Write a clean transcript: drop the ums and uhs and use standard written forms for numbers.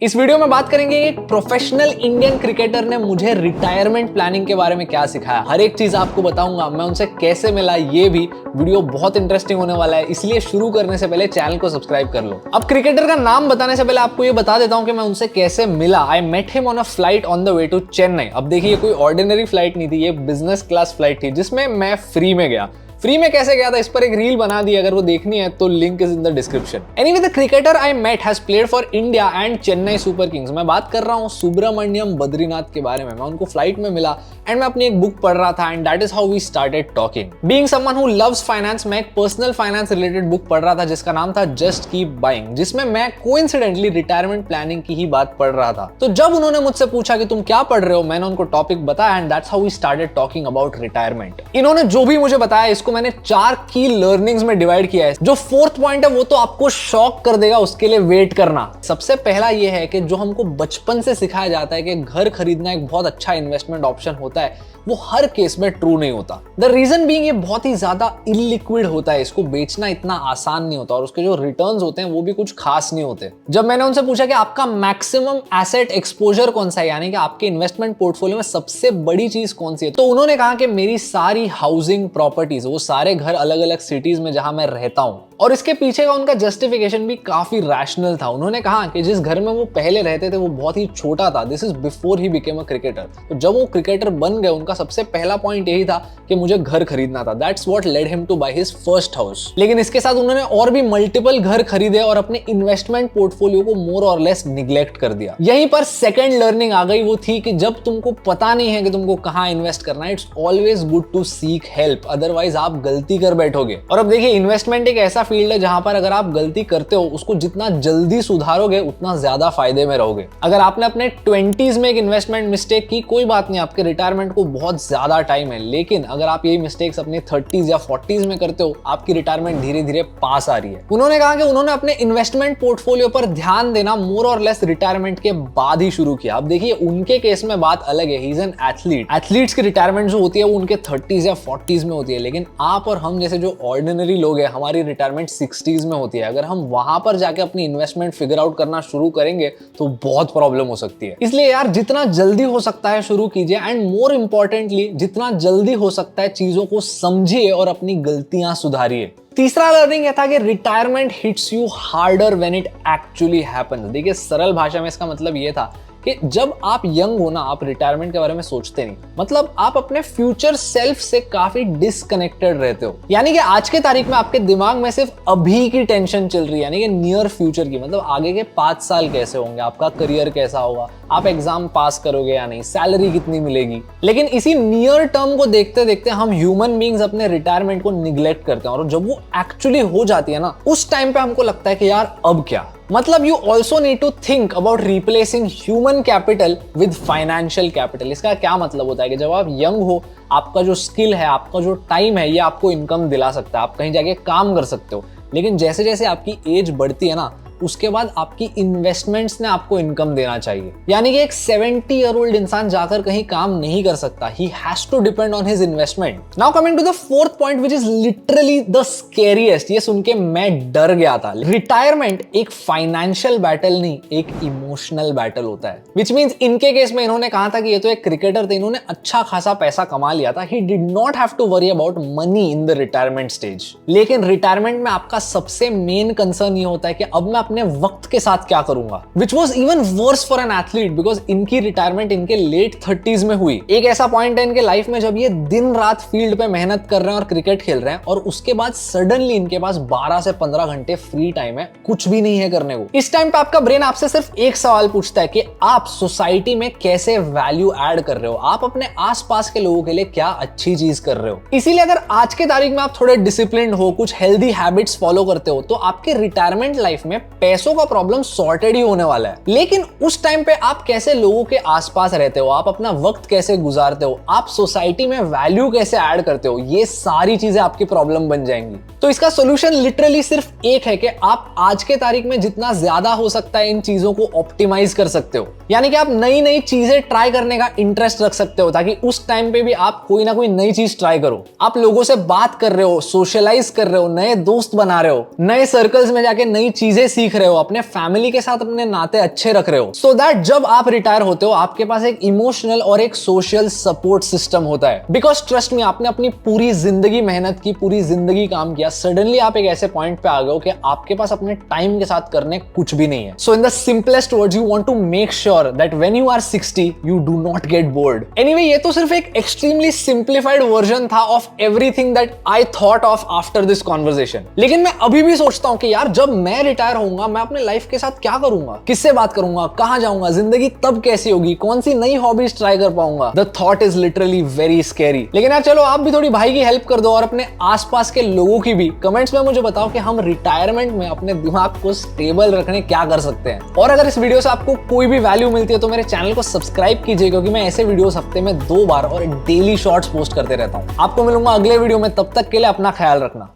इस वीडियो में बात करेंगे एक प्रोफेशनल इंडियन क्रिकेटर ने मुझे रिटायरमेंट प्लानिंग के बारे में क्या सिखाया। हर एक चीज आपको बताऊंगा, मैं उनसे कैसे मिला। ये भी वीडियो बहुत इंटरेस्टिंग होने वाला है, इसलिए शुरू करने से पहले चैनल को सब्सक्राइब कर लो। अब क्रिकेटर का नाम बताने से पहले आपको ये बता देता हूं कि मैं उनसे कैसे मिला। I met him on a flight on the way to Chennai. अब देखिए, कोई ऑर्डिनरी फ्लाइट नहीं थी, ये बिजनेस क्लास फ्लाइट थी जिसमें मैं फ्री में गया। फ्री में कैसे गया था, इस पर एक रील बना दी, अगर वो देखनी है तो link is in the description. Anyway, the cricketer I met has played for India and Chennai Super Kings. मैं बात कर रहा हूँ सुब्रमण्यम बद्रीनाथ के बारे में। मैं उनको फ्लाइट में मिला एंड मैं अपनी एक बुक पढ़ रहा था and that is how we started talking. Being someone who loves finance, मैं एक पर्सनल फाइनेंस रिलेटेड बुक पढ़ रहा था जिसका नाम था जस्ट कीप बाइंग, जिसमें मैं कोइंसिडेंटली रिटायरमेंट प्लानिंग की ही बात पढ़ रहा था। तो जब उन्होंने मुझसे पूछा कि तुम क्या पढ़ रहे हो, मैंने उनको टॉपिक बताया and that's how we started talking about retirement. इन्होंने जो भी मुझे बताया, इसको मैंने 4 की लर्निंग्स में डिवाइड किया है। जो फोर्थ पॉइंट है वो तो आपको शॉक कर देगा, उसके लिए वेट करना। सबसे पहला ये है कि जो हमको बचपन से सिखाया जाता है कि घर खरीदना एक बहुत अच्छा इन्वेस्टमेंट ऑप्शन होता है, वो हर केस में ट्रू नहीं होता। द रीजन बीइंग ये बहुत ही ज्यादा इलिक्विड होता है, इसको बेचना इतना आसान नहीं होता और उसके जो रिटर्न्स होते हैं वो भी कुछ खास नहीं होते। जब मैंने उनसे पूछा कि आपका मैक्सिमम एसेट एक्सपोजर कौन सा है, यानी कि आपके इन्वेस्टमेंट पोर्टफोलियो में सबसे बड़ी चीज कौन सी है, तो उन्होंने कहा कि मेरी सारी हाउसिंग प्रॉपर्टीज, वो सारे घर अलग अलग सिटीज में जहां मैं रहता हूं। और इसके पीछे का उनका जस्टिफिकेशन भी काफी रैशनल था। उन्होंने कहा कि जिस घर में वो पहले रहते थे वो बहुत ही छोटा था। This is before he became a cricketer. तो जब वो क्रिकेटर बन गए, उनका सबसे पहला पॉइंट यही था कि मुझे घर खरीदना था। That's what led him to buy his first house. लेकिन इसके साथ उन्होंने और भी मल्टीपल घर खरीदे और अपने इन्वेस्टमेंट पोर्टफोलियो को मोर और लेस निग्लेक्ट कर दिया। यहीं पर सेकंड लर्निंग आ गई, वो थी कि जब तुमको पता नहीं है कि तुमको कहां इन्वेस्ट करना है, it's always good to seek help, otherwise आप गलती कर बैठोगे। और अब देखिए, इन्वेस्टमेंट एक ऐसा फील्ड है जहां पर अगर आप गलती करते हो, उसको जितना जल्दी सुधारोगे उतना ज्यादा फायदे में रहोगे। अगर आपने अपने 20s में एक इन्वेस्टमेंट मिस्टेक की, कोई बात नहीं, आपके रिटायरमेंट को बहुत ज्यादा टाइम है। लेकिन अगर आप यही मिस्टेक्स अपने 30s या 40s में करते हो, आपकी रिटायरमेंट धीरे धीरे पास आ रही है। उन्होंने कहा कि उन्होंने अपने इन्वेस्टमेंट पोर्टफोलियो पर ध्यान देना मोर और लेस रिटायरमेंट के बाद ही शुरू किया। अब देखिए, उनके केस में बात अलग है, he is an athlete. Athletes की रिटायरमेंट जो होती है वो उनके 30s या 40s में होती है, लेकिन आप और हम जैसे जो ऑर्डिनरी लोग हैं, हमारी रिटायरमेंट 60s में होती है। अगर हम वहां पर जाके अपनी इन्वेस्टमेंट फिगर आउट करना शुरू करेंगे तो बहुत प्रॉब्लम हो सकती है। इसलिए यार, जितना जल्दी हो सकता है शुरू कीजिए एंड मोर इंपॉर्टेंटली, जितना जल्दी हो सकता है चीजों को समझिए और अपनी गलतियां सुधारिए। तीसरा लर्निंग यह था कि retirement hits you harder when it actually happens. देखिए, सरल भाषा में इसका मतलब यह था कि जब आप यंग हो ना, आप रिटायरमेंट के बारे में सोचते नहीं। मतलब आप अपने फ्यूचर सेल्फ से काफी डिस्कनेक्टेड रहते हो। यानी कि आज के तारीख में आपके दिमाग में सिर्फ अभी की टेंशन चल रही है, यानी कि नियर फ्यूचर की। मतलब आगे के 5 साल कैसे होंगे, आपका करियर कैसा होगा, आप एग्जाम पास करोगे या नहीं, सैलरी कितनी मिलेगी। लेकिन इसी नियर टर्म को देखते देखते हम ह्यूमन बीइंग्स अपने रिटायरमेंट को निग्लेक्ट करते हैं और जब वो एक्चुअली हो जाती है ना, उस टाइम पे हमको लगता है कि यार अब क्या। मतलब you also need to think about replacing human capital with financial capital. इसका क्या मतलब होता है कि जब आप यंग हो, आपका जो स्किल है, आपका जो टाइम है, ये आपको इनकम दिला सकता है, आप कहीं जाके काम कर सकते हो। लेकिन जैसे जैसे आपकी एज बढ़ती है ना, उसके बाद आपकी इन्वेस्टमेंट्स ने आपको इनकम देना चाहिए। यानी कि एक 70 ईयर ओल्ड इंसान जाकर कहीं काम नहीं कर सकता, he has to depend on his investment. Now coming to the fourth point which is literally the scariest. ये सुन के मैं डर गया था। रिटायरमेंट एक फाइनेंशियल बैटल नहीं, एक इमोशनल बैटल होता है। व्हिच मींस इनके केस में इन्होंने कहा था कि ये तो एक क्रिकेटर थे, इन्होंने अच्छा खासा पैसा कमा लिया था। He did not have to worry about money in the retirement stage. लेकिन रिटायरमेंट में आपका सबसे मेन कंसर्न ये होता है कि अब मैं अपने वक्त के साथ क्या करूंगा, which was even worse for an athlete because इनकी रिटायरमेंट इनके लेट 30s में हुई। एक ऐसा पॉइंट है इनके लाइफ में जब ये दिन रात फील्ड पे मेहनत कर रहे हैं और क्रिकेट खेल रहे हैं और उसके बाद सडनली इनके पास 12 से 15 घंटे फ्री टाइम है, कुछ भी नहीं है करने को। इस टाइम पे आपका ब्रेन आपसे सिर्फ एक सवाल पूछता है कि आप सोसाइटी में कैसे वैल्यू ऐड कर रहे हो, आप अपने आसपास के लोगों के लिए क्या अच्छी चीज कर रहे हो। इसीलिए अगर आज के तारीख में आप थोड़े डिसिप्लिन हो, कुछ हेल्दी हैबिट्स फॉलो करते हो, तो आपके रिटायरमेंट लाइफ में पैसों का प्रॉब्लम सॉर्टेड ही होने वाला है। लेकिन उस टाइम पे आप कैसे लोगों के आसपास रहते हो, आप अपना वक्त कैसे गुजारते हो, आप सोसाइटी में वैल्यू कैसे ऐड करते हो, ये सारी चीजें आपकी प्रॉब्लम बन जाएंगी। तो इसका सोल्यूशन लिटरली सिर्फ एक है कि आप आज के तारीख में जितना ज्यादा हो सकता है इन चीजों को ऑप्टिमाइज कर सकते हो। यानी कि आप नई नई चीजें ट्राई करने का इंटरेस्ट रख सकते हो ताकि उस टाइम पे भी आप कोई ना कोई नई चीज ट्राई करो। आप लोगों से बात कर रहे हो, सोशलाइज कर रहे हो, नए दोस्त बना रहे हो, नए सर्कल्स में जाके नई चीजें सीख सीख रहे हो, अपने फैमिली के साथ अपने नाते अच्छे रख रहे हो, सो दैट जब आप रिटायर होते हो आपके पास एक इमोशनल और एक सोशल सपोर्ट सिस्टम होता है। बिकॉज ट्रस्ट मी, आपने अपनी पूरी जिंदगी मेहनत की, पूरी जिंदगी काम किया, सडनली आप एक ऐसे पॉइंट पे आ गए हो कि आपके पास अपने टाइम के साथ करने कुछ भी नहीं है। So in the simplest words, you want to make sure that when you are 60 you do not get bored. Anyway, ये तो सिर्फ एक एक्सट्रीमली सिंप्लीफाइड वर्जन था of everything that I thought of after this conversation. लेकिन मैं अभी भी सोचता हूं कि यार जब मैं रिटायर होऊंगा मैं अपने लाइफ के साथ क्या करूंगा, किससे बात करूंगा, कहां जाऊंगा, जिंदगी तब कैसी होगी, कौन सी नई हॉबीज ट्राई कर पाऊंगा। The thought is literally very scary. लेकिन यार चलो आप भी थोड़ी भाई की हेल्प कर दो और अपने आसपास के लोगों की भी। कमेंट्स में मुझे बताओ कि हम रिटायरमेंट में अपने दिमाग को स्टेबल रखने क्या कर सकते हैं। और अगर इस वीडियो से आपको कोई भी वैल्यू मिलती है तो मेरे चैनल को सब्सक्राइब कीजिए, क्योंकि मैं ऐसे वीडियोस हफ्ते में 2 बार और डेली शॉर्ट्स पोस्ट करते रहता हूं। आपको मिलूंगा अगले वीडियो में, तब तक के लिए अपना ख्याल रखना।